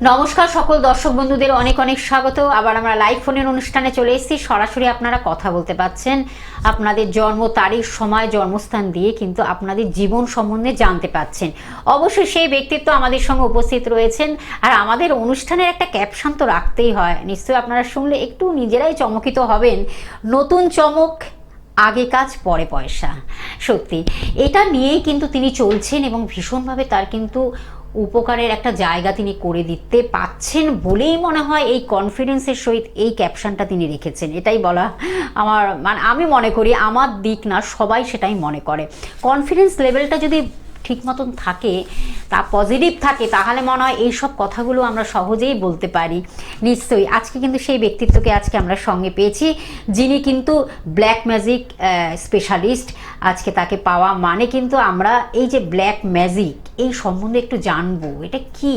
নমস্কার সকল দর্শক বন্ধুদের অনেক অনেক স্বাগত। আবার আমরা লাইভ ফোনের অনুষ্ঠানে চলে এসেছি। সরাসরি আপনারা কথা বলতে পাচ্ছেন, আপনাদের জন্ম তারিখ, সময়, জন্মস্থান দিয়ে কিন্তু আপনাদের জীবন সম্বন্ধে জানতে পাচ্ছেন। অবশ্যই সেই ব্যক্তিত্ব আমাদের সঙ্গে উপস্থিত রয়েছেন। আর আমাদের অনুষ্ঠানের একটা ক্যাপশন তো রাখতেই হয়, নিশ্চয়ই আপনারা শুনলে একটু নিজেরাই চমকিত হবেন। নতুন চমক, আগে কাজ পরে পয়সা। সত্যি এটা নিয়েই কিন্তু তিনি চলছেন এবং ভীষণভাবে তার কিন্তু উপকারের একটা জায়গা তিনি করে দিতে পাচ্ছেন বলেই মনে হয় এই কনফিডেন্সের সহিত এই ক্যাপশনটা তিনি রেখেছেন। এটাই বলা আমি মনে করি, আমার দিক না, সবাই সেটাই মনে করে। কনফিডেন্স লেভেলটা যদি ঠিক মতন থাকে, তা পজিটিভ থাকে, তাহলে মনে হয় এইসব কথাগুলো আমরা সহজেই বলতে পারি। নিশ্চয়ই আজকে কিন্তু সেই ব্যক্তিত্বকে আজকে আমরা সঙ্গে পেয়েছি, যিনি কিন্তু ব্ল্যাক ম্যাজিক স্পেশালিস্ট। আজকে তাকে পাওয়া মানে কিন্তু আমরা এই যে ব্ল্যাক ম্যাজিক এই সম্বন্ধে একটু জানবো, এটা কি।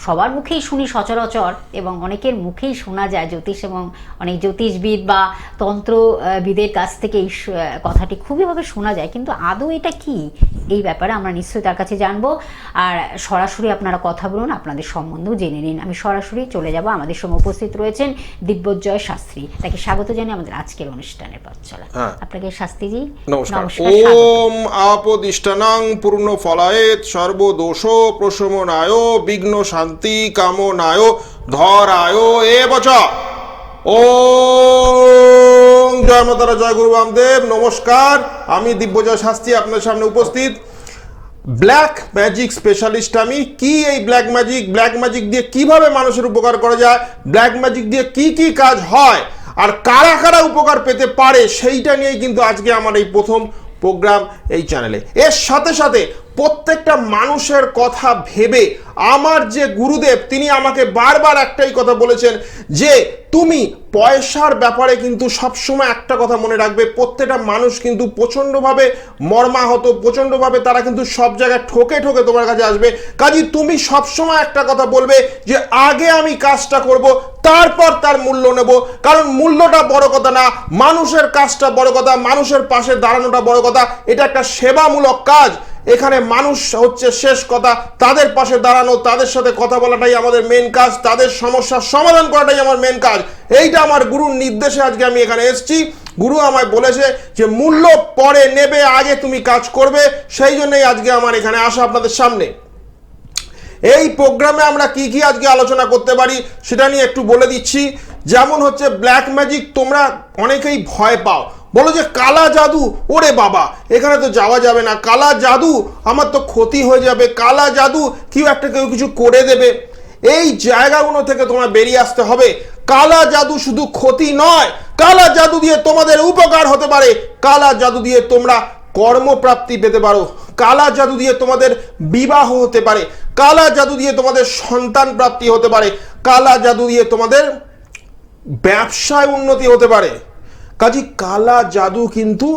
সবার মুখেই শুনি সচরাচর এবং অনেকের মুখেই শোনা যায়, জ্যোতিষ এবং অনেক জ্যোতিষবিদ বা তন্ত্রবিদের কাছ থেকে এই কথাটি খুবইভাবে শোনা যায়, কিন্তু আদৌ এটা কি, এই ব্যাপারে আমরা নিশ্চয়ই তার কাছে জানবো। আর সরাসরি আপনারা কথা বলুন, আপনাদের সম্বন্ধেও জেনে নিন। আমি সরাসরি চলে যাব, আমাদের সঙ্গে উপস্থিত রয়েছেন দিব্যজয় শাস্ত্রী। তাকে স্বাগত জানিয়ে আমাদের আজকের অনুষ্ঠানের পথ চলা। আপনাকে শাস্ত্রীজি নমস্কার। ওম আপদিষ্টানাং পূর্ণ ফলায়েত সর্বদোষ প্রশমনায় বিঘ্ন শান্তি কামনায় ধরায় এবচ। ওম জয় মাতারা, জয় গুরু বামদেব। নমস্কার, আমি দিব্যজয় শাস্ত্রী আপনাদের সামনে উপস্থিত। ব্ল্যাক ম্যাজিক স্পেশালিস্ট আমি। কি এই ব্ল্যাক ম্যাজিক, ব্ল্যাক ম্যাজিক দিয়ে কিভাবে মানুষের উপকার করা যায়, ব্ল্যাক ম্যাজিক দিয়ে কি কি কাজ হয় আর কারা কারা উপকার পেতে পারে, সেইটা নিয়েই কিন্তু আজকে আমার এই প্রথম প্রোগ্রাম এই চ্যানেলে। এর সাথে সাথে প্রত্যেকটা মানুষের কথা ভেবে আমার যে গুরুদেব, তিনি আমাকে বারবার একটাই কথা বলেছেন যে তুমি পয়সার ব্যাপারে কিন্তু সবসময় একটা কথা মনে রাখবে। প্রত্যেকটা মানুষ কিন্তু প্রচণ্ডভাবে মর্মাহত, প্রচণ্ডভাবে তারা কিন্তু সব জায়গায় ঠকে ঠকে তোমার কাছে আসবে। কাজেই তুমি সবসময় একটা কথা বলবে যে আগে আমি কাজটা করব, তারপর তার মূল্য নেব। কারণ মূল্যটা বড় কথা না, মানুষের কাজটা বড় কথা, মানুষের পাশে দাঁড়ানোটা বড় কথা। এটা একটা সেবামূলক কাজ, এখানে মানুষ হচ্ছে শেষ কথা। তাদের পাশে দাঁড়ানো, তাদের সাথে কথা বলাটাই আমাদের মেন কাজ, তাদের সমস্যার সমাধান করাটাই আমার মেন কাজ। এইটা আমার গুরুর নির্দেশে আজকে আমি এখানে এসেছি। গুরু আমায় বলেছে যে মূল্য পরে নেবে, আগে তুমি কাজ করবে। সেই জন্যই আজকে আমার এখানে আসা আপনাদের সামনে। এই প্রোগ্রামে আমরা কি কি আজকে আলোচনা করতে পারি সেটা নিয়ে একটু বলে দিচ্ছি। যেমন হচ্ছে ব্ল্যাক ম্যাজিক, তোমরা অনেকেই ভয় পাও, বলো যে কালা জাদু, ওরে বাবা এখানে তো যাওয়া যাবে না, কালা জাদু আমার তো ক্ষতি হয়ে যাবে, কালা জাদু কেউ কিছু করে দেবে। এই জায়গাগুলো থেকে তোমার বেরিয়ে আসতে হবে। কালা জাদু শুধু ক্ষতি নয়, কালা জাদু দিয়ে তোমাদের উপকার হতে পারে। কালা জাদু দিয়ে তোমরা কর্মপ্রাপ্তি পেতে পারো, কালা জাদু দিয়ে তোমাদের বিবাহ হতে পারে, কালা জাদু দিয়ে তোমাদের সন্তান প্রাপ্তি হতে পারে, কালা জাদু দিয়ে তোমাদের ব্যবসায় উন্নতি হতে পারে। কাজে কালা জাদু কিন্তু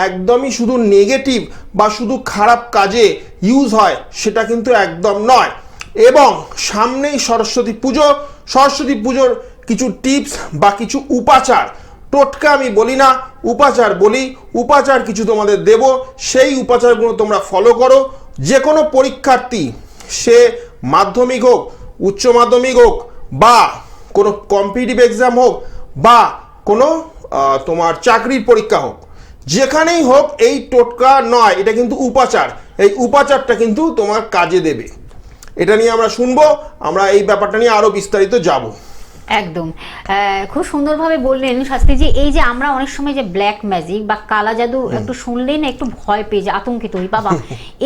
একদমই শুধু নেগেটিভ বা শুধু খারাপ কাজে ইউজ হয় সেটা কিন্তু একদম নয়। এবং সামনেই সরস্বতী পুজো, সরস্বতী পুজোর কিছু টিপস বা কিছু উপাচার, টোটকা আমি বলি না, উপাচার বলি, উপাচার কিছু তোমাদের দেব। সেই উপাচারগুলো তোমরা ফলো করো। যে কোনো পরীক্ষার্থী, সে মাধ্যমিক হোক, উচ্চ মাধ্যমিক হোক, বা কোনো কম্পিটিটিভ এক্সাম হোক, বা কোনো তোমার চাকরির পরীক্ষা হোক, যেখানেই হোক, এই টোটকা নয়, এটা কিন্তু উপাচার। এই উপাচারটা কিন্তু তোমার কাজে দেবে। এটা নিয়ে আমরা শুনবো, আমরা এই ব্যাপারটা নিয়ে আরো বিস্তারিত যাব। একদম খুব সুন্দরভাবে বললেন শাস্ত্রীজি। এই যে আমরা অনেক সময় যে ব্ল্যাক ম্যাজিক বা কালা জাদু একটু শুনলেই না একটু ভয় পেয়ে যায়, আতঙ্কিত হই, বাবা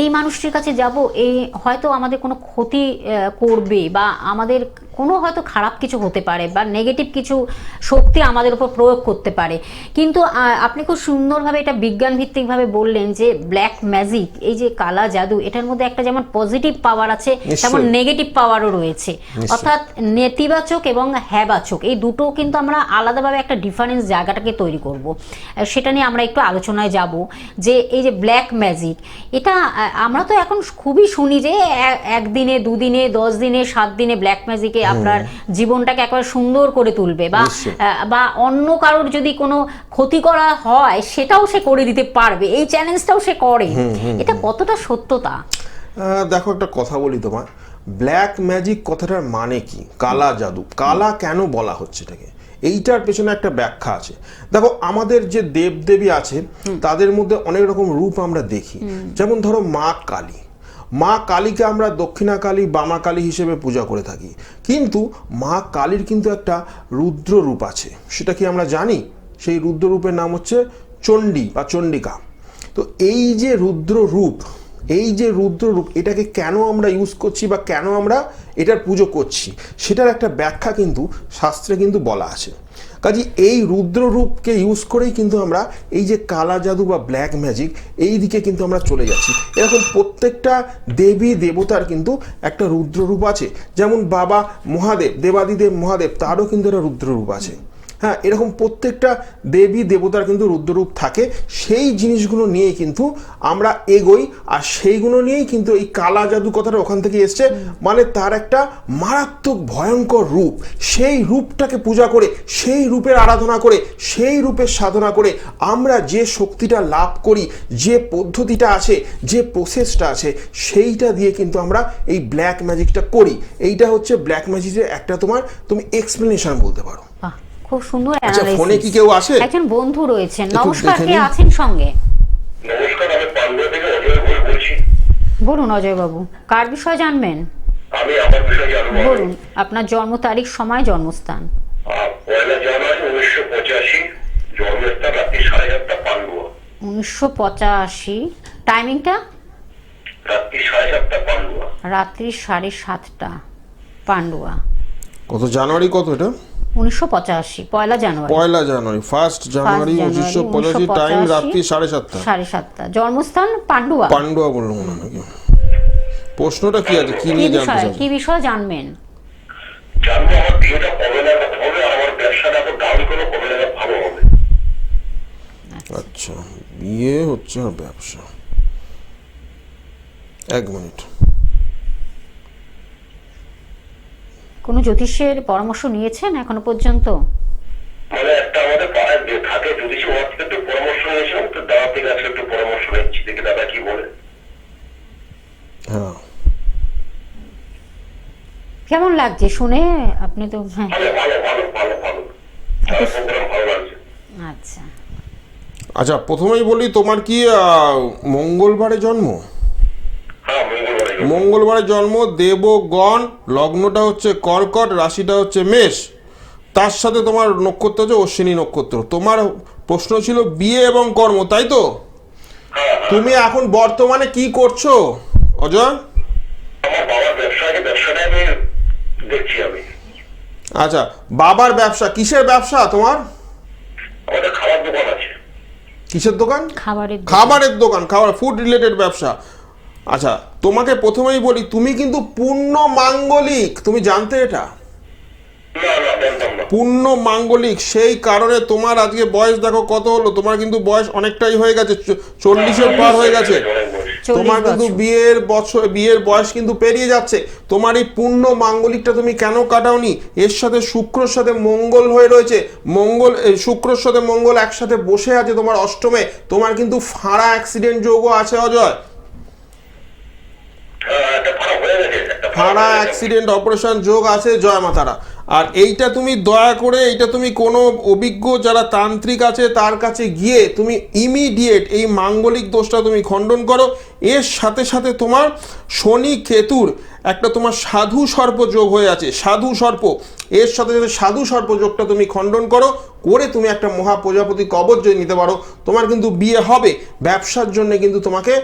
এই মানুষটির কাছে যাব, এই হয়তো আমাদের কোনো ক্ষতি করবে বা আমাদের কোনো হয়তো খারাপ কিছু হতে পারে বা নেগেটিভ কিছু শক্তি আমাদের উপর প্রয়োগ করতে পারে। কিন্তু আপনি খুব সুন্দরভাবে এটা বিজ্ঞান ভিত্তিকভাবে বললেন যে ব্ল্যাক ম্যাজিক, এই যে কালা জাদু, এটার মধ্যে একটা যেমন পজিটিভ পাওয়ার আছে, তেমন নেগেটিভ পাওয়ারও রয়েছে। অর্থাৎ নেতিবাচক এবং হ্যাবাচক, এই দুটো কিন্তু আমরা আলাদাভাবে একটা ডিফারেন্স জায়গাটাকে তৈরি করব। সেটা নিয়ে আমরা একটু আলোচনায় যাব যে এই যে ব্ল্যাক ম্যাজিক, এটা আমরা তো এখন খুবই শুনি যে একদিনে, দুদিনে, 10 দিনে, 7 দিনে ব্ল্যাক ম্যাজিকে আপনার জীবনটাকে একেবারে সুন্দর করে তুলবে, বা অন্য কারোর যদি কোনো ক্ষতি করা হয় সেটাও সে করে দিতে পারবে, এই চ্যালেঞ্জটাও সে করে। এটা কতটা সত্যতা? দেখো, একটা কথা বলি তোমার, ব্ল্যাক ম্যাজিক কথাটার মানে কি, কালা জাদু, কালা কেন বলা হচ্ছে এটাকে, এইটার পেছনে একটা ব্যাখ্যা আছে। দেখো আমাদের যে দেবদেবী আছে তাদের মধ্যে অনেক রকম রূপ আমরা দেখি। যেমন ধরো মা কালী, মা কালীকে আমরা দক্ষিণা কালী বামা কালী হিসেবে পূজা করে থাকি, কিন্তু মা কালীর কিন্তু একটা রুদ্র রূপ আছে, সেটা কি আমরা জানি? সেই রুদ্র রূপের নাম হচ্ছে চণ্ডী বা চণ্ডিকা। তো এই যে রুদ্র রূপ, এই যে রুদ্র রূপ, এটাকে কেন আমরা ইউজ করছি বা কেন আমরা এটার পুজো করছি, সেটার একটা ব্যাখ্যা কিন্তু শাস্ত্রে কিন্তু বলা আছে। কাজে এই রুদ্র রূপকে ইউজ করেই কিন্তু আমরা এই যে কালা জাদু বা ব্ল্যাক ম্যাজিক এই দিকে কিন্তু আমরা চলে যাচ্ছি। এরকম প্রত্যেকটা দেবী দেবতার কিন্তু একটা রুদ্র রূপ আছে। যেমন বাবা মহাদেব, দেবাদিদেব মহাদেব, তারও কিন্তু একটা রুদ্র রূপ আছে। হ্যাঁ, এরকম প্রত্যেকটা দেবী দেবতার কিন্তু রুদ্ররূপ থাকে। সেই জিনিসগুলো নিয়ে কিন্তু আমরা এগোই, আর সেইগুলো নিয়েই কিন্তু এই কালা জাদু কথাটা ওখান থেকে এসছে। মানে তার একটা মারাত্মক ভয়ঙ্কর রূপ, সেই রূপটাকে পূজা করে, সেই রূপের আরাধনা করে, সেই রূপের সাধনা করে আমরা যে শক্তিটা লাভ করি, যে পদ্ধতিটা আছে, যে প্রসেসটা আছে, সেইটা দিয়ে কিন্তু আমরা এই ব্ল্যাক ম্যাজিকটা করি। এইটা হচ্ছে ব্ল্যাক ম্যাজিকের একটা তুমি এক্সপ্লেনেশন বলতে পারো। বাহ, খুব সুন্দর আচ্ছা, অ্যানালাইসিস। ফোনে কি কেউ আছে? একজন বন্ধু রয়েছেন। একটু নমস্কার, দেখে কে নিন। আছেন সঙ্গে? নমস্কার, আমি পান্ডুয়া থেকে অজয় ঘোষ বলছি। বলুন অজয় বাবু, কার বিষয় জানবেন? আমি আমার বিষয়ে জানবো। বলুন আপনার জন্ম তারিখ, সময়, জন্মস্থান। 1 জানুয়ারি 1985, জন্মস্থান রাত্রি 7:30 পান্ডুয়া। 1985, টাইমিংটা? রাত্রি 7:30 পান্ডুয়া। রাত্রি 7:30 পান্ডুয়া। কত জানুয়ারি, কত এটা? 1985, 1 জানুয়ারি। 1 জানুয়ারি, 1 জানুয়ারি 1985, টাইম রাত্রি 7:30। 7:30, জন্মস্থান পান্ডুয়া। পান্ডুয়া বললো মনে হয় নাকি? প্রশ্নটা কি আছে, কি নিয়ে জানতে চান? কি বিষয় জানবেন? জানবো আমার বিয়েটা কবে নাগাদ হবে, আর আমার ব্যবসাটা এখন ডাউন করে কবে নাগাদ ভালো হবে। আচ্ছা, বিয়ে হচ্ছে আর ব্যবসা। 1 মিনিট। কোনো জ্যোতিষের পরামর্শ নিয়েছেন এখনো পর্যন্ত? মানে একটা আমাদের পাড়ায় যে থাকে জ্যোতিষী, ওর থেকে একটু পরামর্শ নিয়েছিলাম, তো দাদা থেকে আজকে একটু পরামর্শ নিচ্ছি, দেখি দাদা কি বলে। হ্যাঁ, কেমন লাগছে শুনে? আপনি তো হ্যাঁ, ভালো ভালো ভালো ভালো ভালো, তার প্রোগ্রাম ভালো লাগছে। আচ্ছা। আচ্ছা, প্রথমেই বলি, তোমার কি মঙ্গলবারে জন্ম? হ্যাঁ, মঙ্গলবারে জন্ম। মঙ্গলবারে জন্ম, দেবগণ, লগ্নটা হচ্ছে কর্কট, রাশিটা হচ্ছে মেষ, তার সাথে তোমার নক্ষত্র হচ্ছে অশ্বিনী নক্ষত্র। তোমার প্রশ্ন ছিল বিয়ে এবং কর্ম, তাই তো? তুমি এখন বর্তমানে কি করছো অজয়? আমার বাবার ব্যবসাটা আমি দেখছি আমি। আচ্ছা, বাবার ব্যবসা, কিসের ব্যবসা তোমার? আমাদের খাবার দোকান আছে। কিসের দোকান? খাবারের দোকান। খাবারের দোকান, খাবার, ফুড রিলেটেড ব্যবসা। আচ্ছা, তোমাকে প্রথমেই বলি, তুমি কিন্তু পূর্ণ মাঙ্গলিক, তুমি জানতে এটা? না না, জানতাম না। পূর্ণ মাঙ্গলিক, সেই কারণে তোমার আজকে বয়স দেখো কত হলো, তোমার কিন্তু বয়স অনেকটাই হয়ে গেছে, 40-এর পার হয়ে গেছে। অনেক বয়স। 40 তোমার কিন্তু বছর। বিয়ের বয়স কিন্তু পেরিয়ে যাচ্ছে। তোমার এই পূর্ণ মাঙ্গলিকটা তুমি কেন কাটাওনি? এর সাথে শুক্রর সাথে মঙ্গল হয়ে রয়েছে, শুক্রর সাথে মঙ্গল একসাথে বসে আছে তোমার অষ্টমে। তোমার কিন্তু ফাঁড়া অ্যাক্সিডেন্ট যোগও আছে অজয়, একটা ফাড়া হয়ে গেছে, একটা ফাঁড়া অ্যাক্সিডেন্ট অপারেশন যোগ আছে, জয় মাতারা। আর এইটা তুমি দয়া করে, এইটা তুমি কোনো অভিজ্ঞ যারা তান্ত্রিক আছে তার কাছে গিয়ে তুমি ইমিডিয়েট এই মাঙ্গলিক দোষটা তুমি খণ্ডন করো। এর সাথে সাথে তোমার শনি কেতুর একটা তোমার সাধু সর্প যোগ হয়ে আছে, সাধু সর্প, এর সাথে সাথে সাধু সর্প যোগটা তুমি খণ্ডন করো, করে তুমি একটা মহা প্রজাপতি কবচ যদি নিতে পারো, তোমার কিন্তু বিয়ে হবে। ব্যবসার জন্য কিন্তু তোমাকে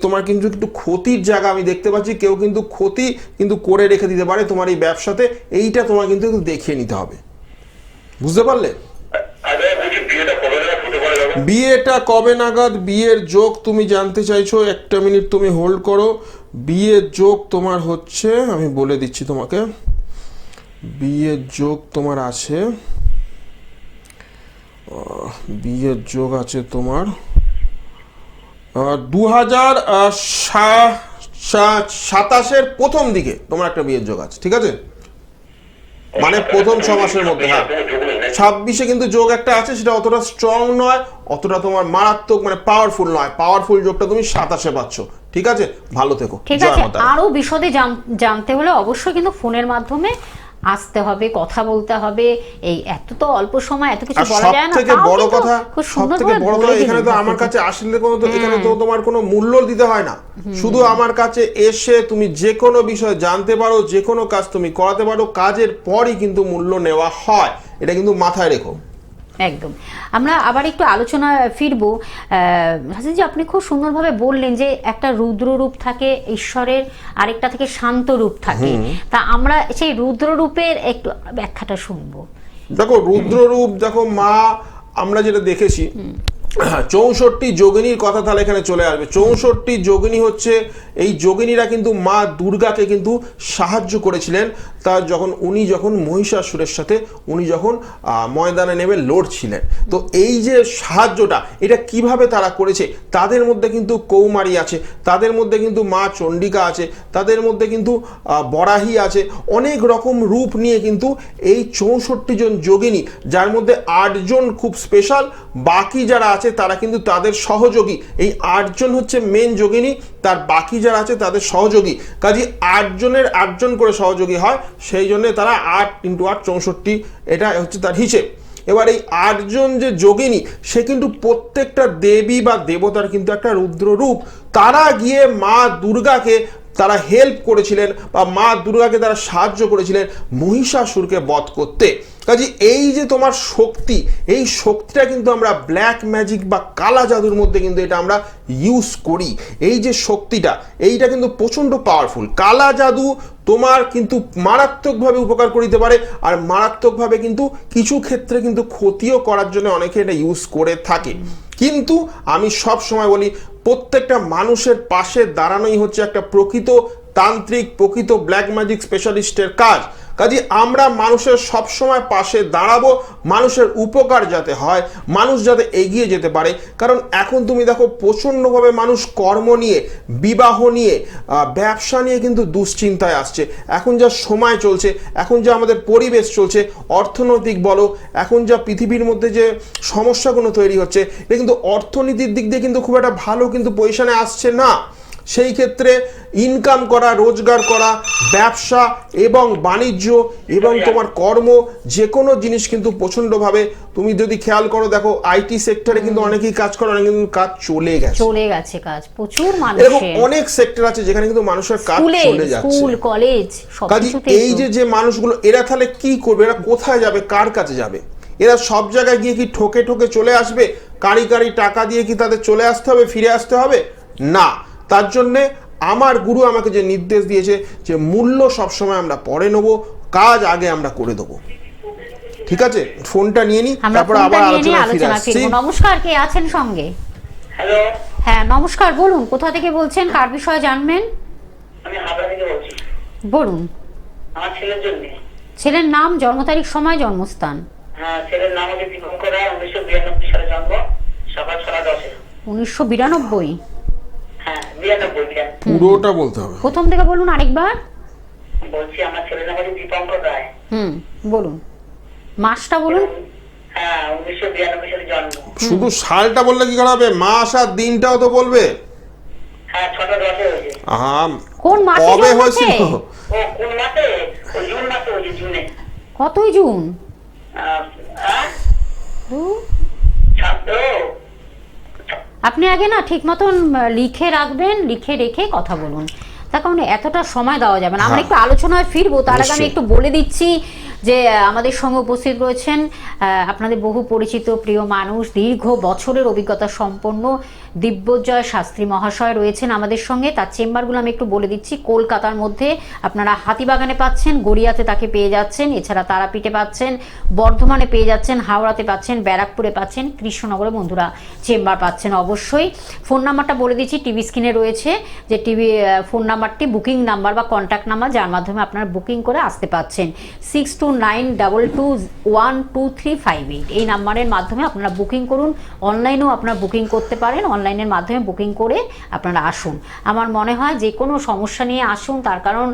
তোমার কিন্তু একটু ক্ষতির জায়গা আমি দেখতে পাচ্ছি, কেউ কিন্তু ক্ষতি কিন্তু করে রেখে দিতে পারে তোমার এই ব্যবসাতে। এইটা তোমার কিন্তু একটু দেখিয়ে নিতে হবে, বুঝতে পারলে? আগে বলছি বিয়েটা কবে নাগাদ হতে পারে দাদা? বিয়েটা কবে নাগাদ, বিয়ের যোগ তুমি জানতে চাইছো? 1 মিনিট তুমি হোল্ড করো। বিয়ের যোগ তোমার হচ্ছে, আমি বলে দিচ্ছি তোমাকে, বিয়ের যোগ তোমার আছে, বিয়ের যোগ আছে তোমার 2027-এর প্রথম দিকে তোমার একটা বিয়ের যোগ আছে, ঠিক আছে? মানে প্রথম 6 মাসের মধ্যে। হ্যাঁ, 26-এ কিন্তু যোগ একটা আছে, সেটা অতটা স্ট্রং নয়, অতটা তোমার মারাত্মক মানে পাওয়ারফুল নয়। পাওয়ারফুল যোগটা তুমি 27-এ পাচ্ছ, ঠিক আছে, ভালো থেকো। ঠিক জয় আছে, মা তারা। আরো বিশদে জানতে হলে অবশ্যই কিন্তু ফোনের মাধ্যমে আসতে হবে, কথা বলতে হবে। এই এত তো অল্প সময় এত কিছু আর বলা যায় না। সবথেকে তাও বড় কিন্তু কথা, খুব সবথেকে সুন্দরভাবে বড় বলে কথা, দিলেন এখানে তো আমার ঠাকুরজি। কাছে আসলে কোনো তো এখানে তো তোমার কোনো মূল্য দিতে হয় না, শুধু আমার কাছে এসে তুমি যে কোনো বিষয় জানতে পারো, যে কোনো কাজ তুমি করাতে পারো, কাজের পরই কিন্তু মূল্য নেওয়া হয়, এটা কিন্তু মাথায় রেখো। একদম। আমরা আবার একটু আলোচনা ফিরবো। হাসিনজি, আপনি খুব সুন্দরভাবে বললেন যে একটা রুদ্র রূপ থাকে ঈশ্বরের, আরেকটা থেকে শান্ত রূপ থাকে। তা আমরা সেই রুদ্র রূপের একটু ব্যাখ্যাটা শুনবো। দেখো রুদ্ররূপ, দেখো মা, আমরা যেটা দেখেছি 64 যোগিনীর কথা তাহলে এখানে চলে আসবে। 64 যোগিনী হচ্ছে, এই যোগিনীরা কিন্তু মা দুর্গাকে কিন্তু সাহায্য করেছিলেন তার যখন মহিষাসুরের সাথে উনি যখন ময়দানে নেমে লড়ছিলেন। তো এই যে সাহায্যটা, এটা কিভাবে তারা করেছে, তাদের মধ্যে কিন্তু কৌমারী আছে, তাদের মধ্যে কিন্তু মা চণ্ডিকা আছে, তাদের মধ্যে কিন্তু বরাহী আছে, অনেক রকম রূপ নিয়ে কিন্তু এই 64 জন যোগিনী, যার মধ্যে 8 জন খুব স্পেশাল, বাকি যারা আছে তারা কিন্তু তাদের সহযোগী। এই 8 জন হচ্ছে মেন যোগিনী, তার বাকি যারা আছে তাদের সহযোগী। কাজে 8 জনের 8 জন করে সহযোগী হয়, সেই জন্য তারা 8 × 8 64, এটা হচ্ছে তার হিসেব। এবার এই 8 জন যে যোগিনী, সে কিন্তু প্রত্যেকটা দেবী বা দেবতার কিন্তু একটা রুদ্র রূপ। তারা গিয়ে মা দুর্গাকে তারা হেল্প করেছিলেন, বা মা দুর্গাকে তারা সাহায্য করেছিলেন মহিষাসুরকে বধ করতে। কাজে এই যে তোমার শক্তি, এই শক্তিটা কিন্তু আমরা ব্ল্যাক ম্যাজিক বা কালা জাদুর মধ্যে কিন্তু এটা আমরা ইউজ করি। এই যে শক্তিটা, এইটা কিন্তু প্রচণ্ড পাওয়ারফুল। কালা জাদু তোমার কিন্তু মারাত্মকভাবে উপকার করিতে পারে, আর মারাত্মকভাবে কিন্তু কিছু ক্ষেত্রে কিন্তু ক্ষতিও করার জন্য অনেকে এটা ইউজ করে থাকে। কিন্তু আমি সব সময় বলি, প্রত্যেকটা মানুষের পাশে দাঁড়ানোই হচ্ছে একটা প্রকৃত তান্ত্রিক, প্রকৃত ব্ল্যাক ম্যাজিক স্পেশালিস্টের কাজ। কাজে আমরা মানুষের সবসময় পাশে দাঁড়াবো, মানুষের উপকার যাতে হয়, মানুষ যাতে এগিয়ে যেতে পারে। কারণ এখন তুমি দেখো প্রচণ্ডভাবে মানুষ কর্ম নিয়ে, বিবাহ নিয়ে, ব্যবসা নিয়ে কিন্তু দুশ্চিন্তায় আসছে। এখন যা সময় চলছে, এখন যা আমাদের পরিবেশ চলছে, অর্থনৈতিক বলো, এখন যা পৃথিবীর মধ্যে যে সমস্যাগুলো তৈরি হচ্ছে, এটা কিন্তু অর্থনীতির দিক দিয়ে কিন্তু খুব একটা ভালো কিন্তু পজিশনে আসছে না। সেই ক্ষেত্রে ইনকাম করা, রোজগার করা, ব্যবসা এবং বাণিজ্য এবং তোমার কর্ম, যে কোনো জিনিস কিন্তু প্রচণ্ডভাবে, তুমি যদি খেয়াল করো, দেখো আইটি সেক্টরে কিন্তু অনেকেই কাজ করে, অনেক কিন্তু কাজ চলে গেছে কাজ প্রচুর এরকম মানুষের। অনেক সেক্টর আছে যেখানে কিন্তু মানুষের কাজ চলে যাচ্ছে, স্কুল, কলেজ, কাজে এই যে মানুষগুলো, এরা তাহলে কি করবে, এরা কোথায় যাবে, কার কাছে যাবে? এরা সব জায়গায় গিয়ে কি ঠকে ঠকে চলে আসবে? কারি টাকা দিয়ে কি তাদের চলে আসতে হবে, ফিরে আসতে হবে? না। তার জন্যে আমার গুরু আমাকে যে নির্দেশ দিয়েছে যে মূল্য সবসময় আমরা পরে নেব, কাজ আগে আমরা করে দেবো। ঠিক আছে, ফোনটা নিয়ে নি, তারপর আবার আলোচনা ফিরে আসছি। নমস্কার, কে আছেন সঙ্গে? হ্যালো, হ্যাঁ নমস্কার, বলুন কোথা থেকে বলছেন, কার বিষয়ে জানবেন? আমি হাবড়া থেকে বলছি। বলুন। আমার ছেলের জন্য। ছেলের নাম, জন্ম তারিখ, সময়, জন্মস্থান? হ্যাঁ, ছেলের নাম হচ্ছে দীপঙ্কর রায়, 1992 সালে জন্ম, সকাল 6:10। 1992? হ্যাঁ, 92। পুরোটা বলতে হবে, প্রথম থেকে বলুন আরেকবার। বলছি আমার ছেলের নাম হচ্ছে দীপঙ্কর রায়। বলুন, মাসটা বলুন। হ্যাঁ, 1992 সালে জন্ম। শুধু সালটা বললে কি করে হবে, মাস আর দিনটাও তো বলবে। হ্যাঁ, 6:10 হয়েছে। কোন মাসে কবে জন্মেছে? হয়েছিল? ও কোন মাসে? ও জুন মাসে হয়েছে, জুনে। কতই জুন? হ্যাঁ, ছাত্র। আপনি আগে না ঠিক মতন লিখে রাখবেন, লিখে রেখে কথা বলুন, তার কারণে এতটা সময় দেওয়া যাবে না। আমরা একটু আলোচনায় ফিরবো, তার আগে আমি একটু বলে দিচ্ছি যে আমাদের সঙ্গে উপস্থিত রয়েছেন আপনাদের বহু পরিচিত প্রিয় মানুষ, দীর্ঘ বছরের অভিজ্ঞতা সম্পন্ন দিব্যজয় শাস্ত্রী মহাশয় রয়েছেন আমাদের সঙ্গে। তার চেম্বারগুলো আমি একটু বলে দিচ্ছি। কলকাতার মধ্যে আপনারা হাতিবাগানে পাচ্ছেন, গড়িয়াতে তাকে পেয়ে যাচ্ছেন, এছাড়া তারাপীঠে পাচ্ছেন, বর্ধমানে পেয়ে যাচ্ছেন, হাওড়াতে পাচ্ছেন, ব্যারাকপুরে পাচ্ছেন, কৃষ্ণনগরে বন্ধুরা চেম্বার পাচ্ছেন অবশ্যই। ফোন নাম্বারটা বলে দিচ্ছি, টিভি স্ক্রিনে রয়েছে যে ফোন নাম্বারটি বুকিং নাম্বার বা কন্ট্যাক্ট নাম্বার, যার মাধ্যমে আপনারা বুকিং করে আসতে পাচ্ছেন। 6292 7292212358 এই নাম্বারের মাধ্যমে আপনারা বুকিং করুন। অনলাইনেও আপনারা বুকিং করতে পারেন, অনলাইনের মাধ্যমে বুকিং করে আপনারা আসুন। আমার মনে হয় যে কোনো সমস্যা নিয়ে আসুন, তার কারণ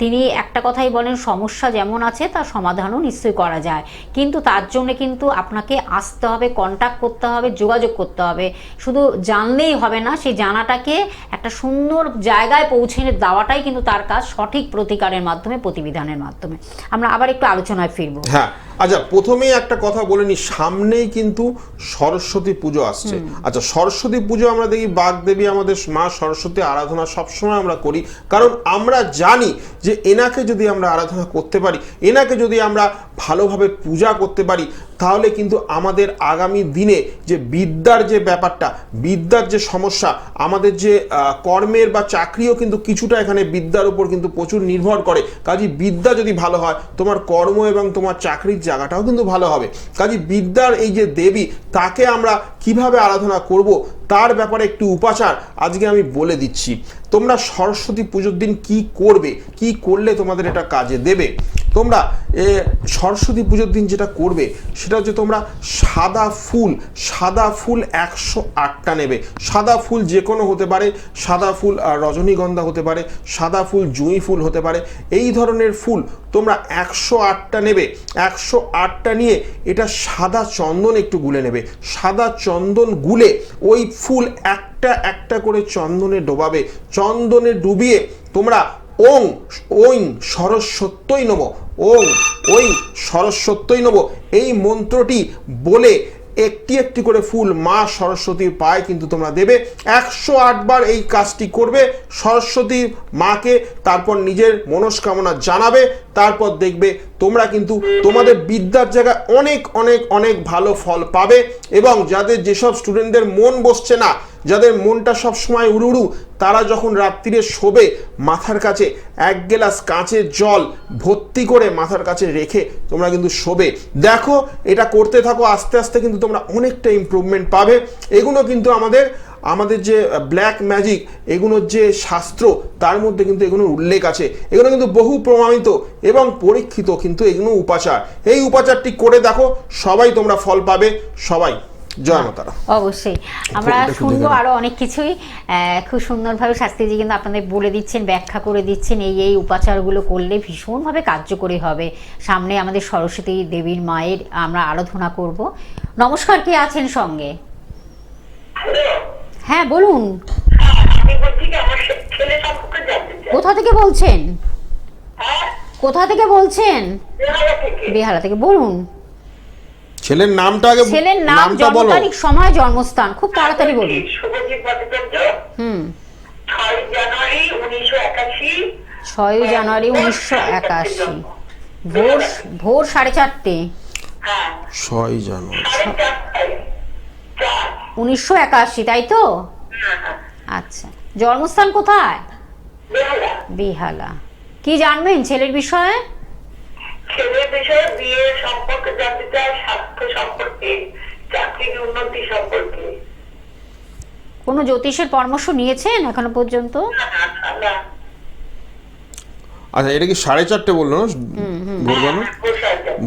তিনি একটা কথাই বলেন, সমস্যা যেমন আছে তার সমাধানও নিশ্চয়ই করা যায়, কিন্তু তার জন্য কিন্তু আপনাকে আসতে হবে, কন্ট্যাক্ট করতে হবে, যোগাযোগ করতে হবে। শুধু জানলেই হবে না, সেই জানাটাকে একটা সুন্দর জায়গায় পৌঁছে দেওয়াটাই কিন্তু তার কাজ, সঠিক প্রতিকারের মাধ্যমে, প্রতিবিধানের মাধ্যমে। আমরা আবার একটু আলোচনায় ফিরবো। হ্যাঁ, আচ্ছা, প্রথমেই একটা কথা বলে নি, সামনেই কিন্তু সরস্বতী পুজো আসছে। আচ্ছা, সরস্বতী পুজো আমরা দেখি বাগদেবী আমাদের মা সরস্বতী আরাধনা সবসময় আমরা করি, কারণ আমরা জানি যে এনাকে যদি আমরা আরাধনা করতে পারি, এনাকে যদি আমরা ভালোভাবে পূজা করতে পারি, তাহলে কিন্তু আমাদের আগামী দিনে যে বিদ্যার যে ব্যাপারটা, বিদ্যার যে সমস্যা, আমাদের যে কর্মের বা চাকরিও কিন্তু কিছুটা এখানে বিদ্যার উপর কিন্তু প্রচুর নির্ভর করে। কাজে বিদ্যা যদি ভালো হয়, তোমার কর্ম এবং তোমার চাকরির জায়গাটাও কিন্তু ভালো হবে। কাজে বিদ্যার এই যে দেবী, তাকে আমরা কিভাবে আরাধনা করব তার ব্যাপারে একটু উপাচার আজকে আমি বলে দিচ্ছি। তোমরা সরস্বতী পুজোর দিন কি করবে, কি করলে তোমাদের এটা কাজে দেবে। তোমরা সরস্বতী পুজোর দিন যেটা করবে সেটা হচ্ছে তোমরা সাদা ফুল 108টা নেবে। সাদা ফুল যে কোনো হতে পারে, সাদা ফুল রজনীগন্ধা হতে পারে, সাদা ফুল জুঁই ফুল হতে পারে, এই ধরনের ফুল তোমরা 108টা নেবে। 108টা নিয়ে এটা সাদা চন্দন একটু গুলে নেবে। সাদা চন্দন গুলে ওই ফুল একটা একটা করে চন্দনে ডোবাবে। চন্দনে ডুবিয়ে তোমরা ওং সরস্বত্যই নমঃ, ওং সরস্বত্যই নমঃ এই মন্ত্রটি বলে একটি একটি করে ফুল মা সরস্বতীর পায়ে কিন্তু তোমরা দেবে। 108 বার এই কাজটি করবে সরস্বতী মাকে, তারপর নিজের মনস্কামনা জানাবে। তারপর দেখবে তোমরা কিন্তু তোমাদের বিদ্যার জায়গায় অনেক অনেক অনেক ভালো ফল পাবে। এবং যাদের যেসব স্টুডেন্টদের মন বসছে না, যাদের মনটা সব সময় উড়ুড়ু, তারা যখন রাত্রিরে শোবে মাথার কাছে 1 গ্লাস কাঁচের জল ভর্তি করে মাথার কাছে রেখে তোমরা কিন্তু শোবে। দেখো, এটা করতে থাকো, আস্তে আস্তে কিন্তু তোমরা অনেকটা ইমপ্রুভমেন্ট পাবে। এগুলো কিন্তু আমাদের যে ব্ল্যাক ম্যাজিক, এগুলোর যে শাস্ত্র, তার মধ্যে কিন্তু এগুলোর উল্লেখ আছে। এগুলো কিন্তু বহু প্রমাণিত এবং পরীক্ষিত কিন্তু এগুলো উপাচার। এই উপাচারটি করে দেখো, সবাই তোমরা ফল পাবে। সবাই জয় মা তারা। অবশ্যই আমরা শুনবো আরো অনেক কিছুই। খুব সুন্দরভাবে শাস্ত্রীজি কিন্তু আপনাদের বলে দিচ্ছেন, ব্যাখ্যা করে দিচ্ছেন, এই উপাচারগুলো করলে ভীষণভাবে কার্যকরী হবে। সামনে আমাদের সরস্বতী দেবীর মায়ের আমরা আরাধনা করব। নমস্কার, কে আছেন সঙ্গে? হ্যাঁ বলুন। কোথা থেকে বলছেন? কোথা থেকে বলছেন? বেহালা থেকে। বলুন ছেলের নামটা আগে, ছেলের নাম, জন্ম তারিখ, সময়, জন্মস্থান খুব তাড়াতাড়ি বলুন। 6 জানুয়ারি 1981, ভোর 4:30। 6 জানুয়ারি 1981, তাই তো? আচ্ছা, জন্মস্থান কোথায়? বেহালা। কি জানবেন ছেলের বিষয়ে? ছেলের বিষয়ে, বিয়ে সম্পর্কে জানতে চাই, স্বাস্থ্য সম্পর্কে, চাকরির উন্নতি সম্পর্কে। কোনো জ্যোতিষের পরামর্শ নিয়েছেন এখনো পর্যন্ত? আচ্ছা, এটা কি 4:30 বললো না? ভোরবেলা।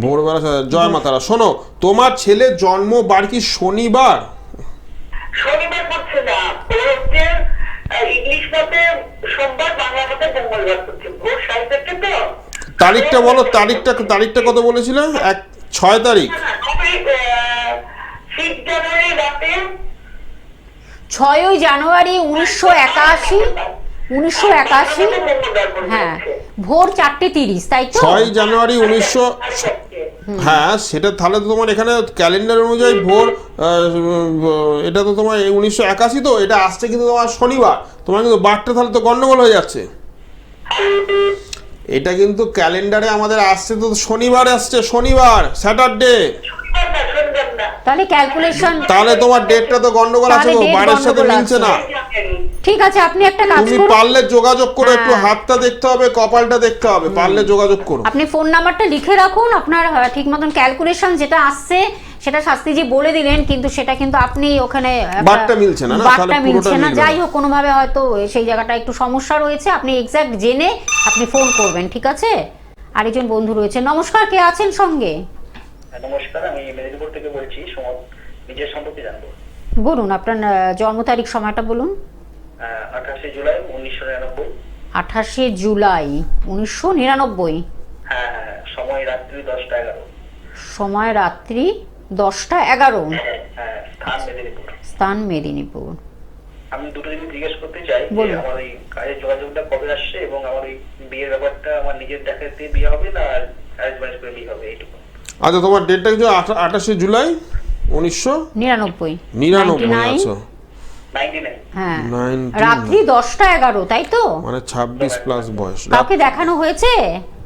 ভোরবেলা। জয় মা তারা। শোনো, তোমার ছেলে জন্ম বার কি শনিবার? শনিবার পড়ছে না, ইংলিশ মতে সোমবার, বাংলা মতে মঙ্গলবার পড়ছে। ভোর 4:30 তো। তারিখটা বলো, তারিখটা কত বলেছিল? 6 তারিখ। 6 জানুয়ারি রাতে। 6 জানুয়ারি 1981। 1981, হ্যাঁ, ভোর 4:30, তাই তো? 6 জানুয়ারি 1900। হ্যাঁ, সেটা তাহলে তো তোমার এখানে ক্যালেন্ডার অনুযায়ী ভোর, এটা তো তোমার 1981 তো, এটা আসছে কিন্তু তোমার শনিবার। তোমার কিন্তু বারটা তাহলে তো গন্ডগোল হয়ে যাচ্ছে। এটা কিন্তু ক্যালেন্ডারে আমাদের আসছে তো শনিবার, আসছে শনিবার, স্যাটারডে। তাহলে ক্যালকুলেশন, তাহলে তোমার ডেটটা তো গন্ডগোল আছে, বারের সাথে মিলছে না। ঠিক আছে, আপনি একটা কাজ তুমি করুন, পারলে যোগাযোগ করো, একটু হাতটা দেখতে হবে, কপালটা দেখতে হবে, পারলে যোগাযোগ করো। আপনি ফোন নাম্বারটা লিখে রাখুন। আপনার ঠিক মতন ক্যালকুলেশন যেটা আসছে সেটা শাস্ত্রীজি বলে দিলেন, কিন্তু সেটা কিন্তু আপনি ওখানে বারটা মিলছে না, বারটা মিলছে না। যাই হোক, কোনোভাবে হয়তো সেই জায়গাটা একটু সমস্যা রয়েছে, আপনি এক্সাক্ট জেনে আপনি ফোন করবেন, ঠিক আছে? আরেকজন বন্ধু রয়েছে। নমস্কার, কে আছেন সঙ্গে? নমস্কার, আমি মেদিনীপুর থেকে বলছি। নিজের সম্পর্কে জানবো। বলুন আপনার জন্ম তারিখ, সময়টা বলুন। 28 জুলাই 1999। 28 জুলাই 1999। হ্যাঁ হ্যাঁ, সময় রাত্রি 10টা 11। সময় রাত্রি 10টা 11। হ্যাঁ, স্থান মেদিনীপুর। স্থান মেদিনীপুর। আমি দুটো জিনিস জিজ্ঞেস করতে চাই যে বলুন। আমার ওই কাজের যোগাযোগটা কবে আসছে, এবং আমার ওই বিয়ের ব্যাপারটা আমার নিজের দেখাতে বিয়ে হবে না অ্যারেঞ্জ ম্যারেজ করে বিয়ে হবে, এইটুকু। আচ্ছা, তোমার ডেটটা কি 28 জুলাই 1999? 99। আচ্ছা, 99। হ্যাঁ, 99 রাত্রি 10টা 11, তাই তো? মানে 26 প্লাস বয়স। কাউকে দেখানো হয়েছে?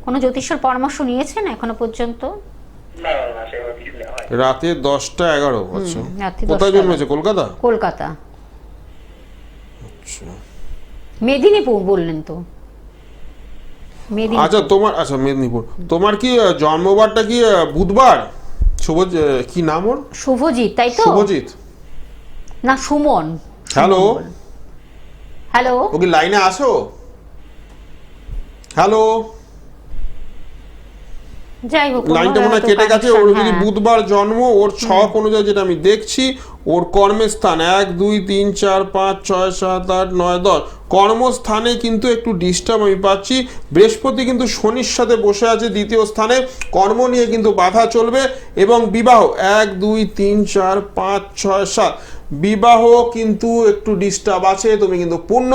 কোনো জ্যোতিষের পরামর্শ নিয়েছেন এখনো পর্যন্ত? না না, সেভাবে কিছু নেওয়া হয়। রাতে 10টা 11। আচ্ছা, রাত্রি কোথায় 10টা জন্মেছে? কলকাতা? কলকাতা। আচ্ছা মেদিনীপুর বললেন তো? মেদিনীপুর। আচ্ছা, আচ্ছা মেদিনীপুর। তোমার কি জন্মবারটা কি বুধবার? কি নাম ওর? শুভজিৎ, তাই তো? শুভজিৎ না, সুমন। হ্যালো, হ্যালো, ও কি লাইনে আসো? হ্যালো, যাই হোক, লাইনটা মনে হয় কেটে গেছে। ওর যদি বুধবার জন্ম, ওর ছক অনুযায়ী যেটা আমি দেখছি, ওর কর্মস্থান 1 2 3 4 5 6 7 8 9 10 কর্মস্থানে কিন্তু একটু ডিস্টার্ব আমি পাচ্ছি। বৃহস্পতি কিন্তু শনির সাথে বসে আছে দ্বিতীয় স্থানে, কর্ম নিয়ে কিন্তু বাধা চলবে। এবং বিবাহ 1 2 3 4 5 6 7 বিবাহ কিন্তু একটু ডিস্টার্ব আছে। তুমি কিন্তু পূর্ণ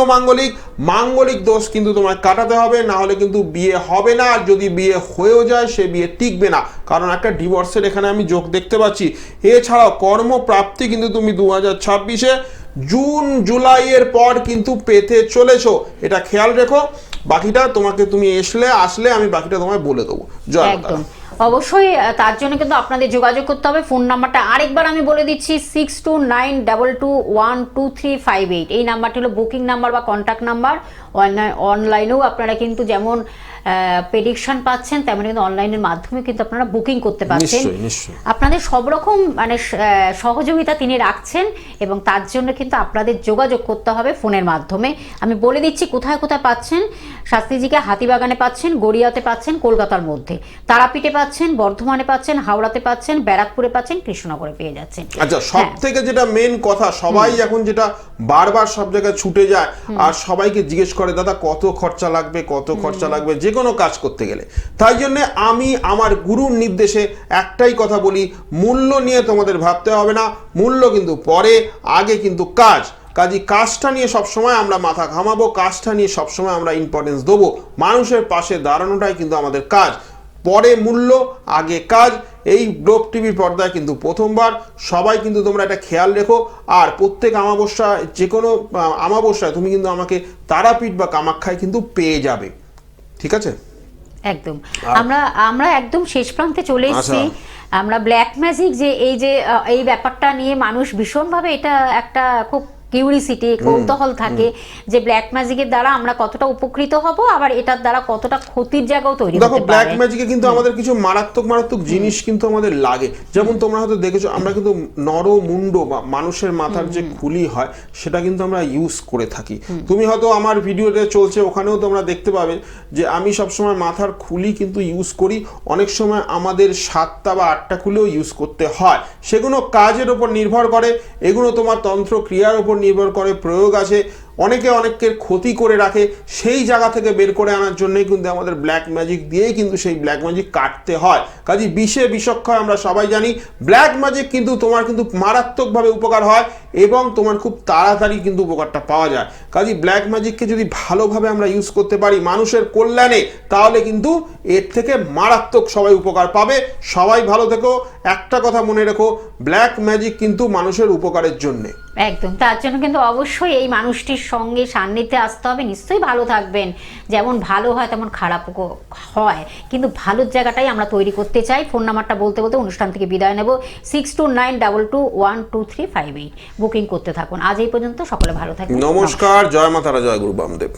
মাঙ্গলিক দোষ কিন্তু তোমায় কাটাতে হবে, না হলে কিন্তু বিয়ে হবে না। আর যদি বিয়ে হয়েও যায়, সে বিয়ে টিকবে না, কারণ একটা ডিভোর্সের এখানে আমি যোগ দেখতে পাচ্ছি। এছাড়াও কর্মপ্রাপ্তি কিন্তু তুমি 2026-এ জুন জুলাইয়ের পর কিন্তু পেতে চলেছো, এটা খেয়াল রেখো। বাকিটা তুমি আসলে আমি বাকিটা তোমায় বলে দেবো। জয় মাতা। একদম, অবশ্যই তার জন্য কিন্তু আপনাদের যোগাযোগ করতে হবে। ফোন নাম্বারটা আরেকবার আমি বলে দিচ্ছি, 6292212358। এই নাম্বারটি হলো বুকিং নাম্বার বা কন্ট্যাক্ট নাম্বার। অনলাইনেও আপনারা কিন্তু যেমন প্রেডিকশন পাচ্ছেন, তেমন কিন্তু অনলাইনের মাধ্যমে কিন্তু আপনারা বুকিং করতে পারছেন। নিশ্চয়ই। আপনাদের সব রকম মানে সহযোগিতা তিনি রাখছেন, এবং তার জন্য কিন্তু আপনাদের যোগাযোগ করতে হবে ফোনের মাধ্যমে। আমি বলে দিচ্ছি কোথায় কোথায় পাচ্ছেন। শাস্ত্রীজিকে হাতিবাগানে পাচ্ছেন, গড়িয়াতে পাচ্ছেন, কলকাতার মধ্যে তারাপীঠে পাচ্ছেন, বর্ধমানে পাচ্ছেন, হাওড়াতে পাচ্ছেন, ব্যারাকপুরে পাচ্ছেন, কৃষ্ণনগরে পেয়ে যাচ্ছেন। আচ্ছা, সব থেকে যেটা মেন কথা, সবাই এখন যেটা বারবার সব জায়গায় ছুটে যায় আর সবাইকে জিজ্ঞেস করে, দাদা কত খরচা লাগবে যে কোনো কাজ করতে গেলে। তাই জন্য আমি আমার গুরুর নির্দেশে একটাই কথা বলি, মূল্য নিয়ে তোমাদের ভাবতে হবে না। মূল্য কিন্তু পরে, আগে কিন্তু কাজটা নিয়ে সবসময় আমরা মাথা ঘামাবো, কাজটা নিয়ে সবসময় আমরা ইম্পর্টেন্স দেবো। মানুষের পাশে দাঁড়ানোটাই কিন্তু আমাদের কাজ। পরে মূল্য, আগে কাজ। এই গ্লোব টিভির পর্দায় কিন্তু প্রথমবার। সবাই কিন্তু তোমরা এটা খেয়াল রেখো। আর প্রত্যেক যে কোনো আমাবস্যায় তুমি কিন্তু আমাকে তারাপীঠ বা কামাখ্যায় কিন্তু পেয়ে যাবে। ঠিক আছে? একদম। আমরা একদম শেষ প্রান্তে চলে এসেছি। আমরা ব্ল্যাক ম্যাজিক যে এই ব্যাপারটা নিয়ে মানুষ ভীষণভাবে, এটা একটা খুব কিউরিসিটি, কৌতূহল থাকে যে ব্ল্যাক ম্যাজিকের দ্বারা আমরা কতটা উপকৃত হব, আবার এটার দ্বারা কতটা ক্ষতির জায়গাও তৈরি হতে পারে। দেখো, ব্ল্যাক ম্যাজিকে কিন্তু আমাদের কিছু মারাত্মক জিনিস কিন্তু আমাদের লাগে। যেমন তোমরা হয়তো দেখেছো, আমরা কিন্তু নরমুণ্ড বা মানুষের মাথার যে খুলি হয়, সেটা কিন্তু আমরা ইউজ করে থাকি। তুমি হয়তো আমার ভিডিওতে চলছে, ওখানেও তোমরা দেখতে পাবে যে আমি সবসময় মাথার খুলি কিন্তু ইউজ করি। অনেক সময় আমাদের 7টা বা 8টা খুলেও ইউজ করতে হয়। সেগুলো কাজের ওপর নির্ভর করে, এগুলো তোমার তন্ত্র ক্রিয়ার উপর নির্ভর করে, প্রয়োগ আছে। অনেকের ক্ষতি করে রাখে, সেই জায়গা থেকে বের করে আনার জন্যই কিন্তু আমাদের ব্ল্যাক ম্যাজিক দিয়েই কিন্তু সেই ব্ল্যাক ম্যাজিক কাটতে হয়। কাজে বিষক্ষয় আমরা সবাই জানি। ব্ল্যাক ম্যাজিক কিন্তু তোমার কিন্তু মারাত্মকভাবে উপকার হয়, এবং তোমার খুব তাড়াতাড়ি কিন্তু উপকারটা পাওয়া যায়। কাজে ব্ল্যাক ম্যাজিককে যদি ভালোভাবে আমরা ইউজ করতে পারি মানুষের কল্যাণে, তাহলে কিন্তু এর থেকে মারাত্মক সবাই উপকার পাবে। সবাই ভালো থেকো। একটা কথা মনে রেখো, ব্ল্যাক ম্যাজিক কিন্তু মানুষের উপকারের জন্যে। একদম, তার জন্য কিন্তু অবশ্যই এই মানুষটির সঙ্গে সান্নিধ্যে আসতে হবে। নিশ্চয়ই ভালো থাকবেন। যেমন ভালো হয় তেমন খারাপও হয়, কিন্তু ভালোর জায়গাটাই আমরা তৈরি করতে চাই। ফোন নাম্বারটা বলতে অনুষ্ঠান থেকে বিদায় নেব। 6292212358 বুকিং করতে থাকুন। আজ এই পর্যন্ত। সকলে ভালো থাকবেন। নমস্কার। জয় মা তারা, জয় গুরু বামদেব।